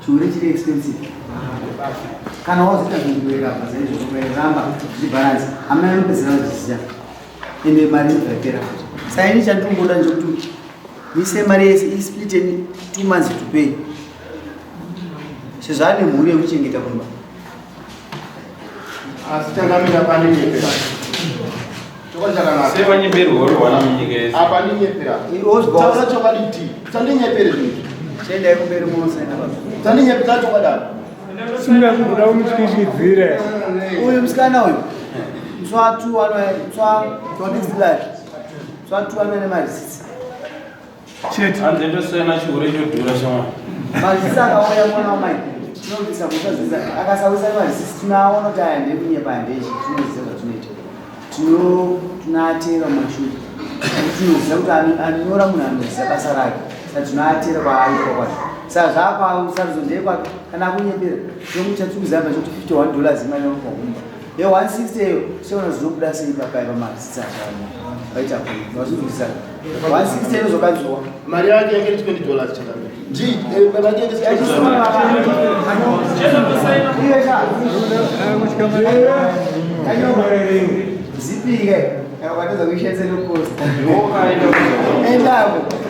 chiure chiri expensive kana wazita zvinokuweka pazaizvo kueramba zvichibalansi hamuna anopedzera kuzviziya ende mari inobvapera saini chandingoda ndechekuti mise mari yese isplit 2 months to pay sezvane mhuri yekuchengeta kumba asi takamira pane nyepera sei vanyeperwa wana munyika yese apa ndinyepera taura chokaditi tandinyepere zvino chendai kumberi munosaina baba tandinyepera chokadaro singa kuda umutwishizire uyu musikana uyu mswatu anoene mazisi chete anzendosena chihure chodhura shamwari mazisi akauya mwana wamai tinobvisa kutazisa akasawisa mazisi tunaona kuti aya ndekunyepa handechi tinoziva zvatinoita tunoatera mashuri tinoziva kuti anonyora munhu anoziva basa rake saka tunoatera kwaaipa kwacho saka zvaapasarudzo ndekwake kana akunyepera tomuchatikuziva chekuti $51 imani yanokwagumba yo 160 yo seona zvinobuda sei pakaipa mazisi achama vaita kuti vazvinzwisisa 160 inozokanzwa mari yake yake $20 chakadaro ji baba yake zipike yakatadza kuishandisa noposta endako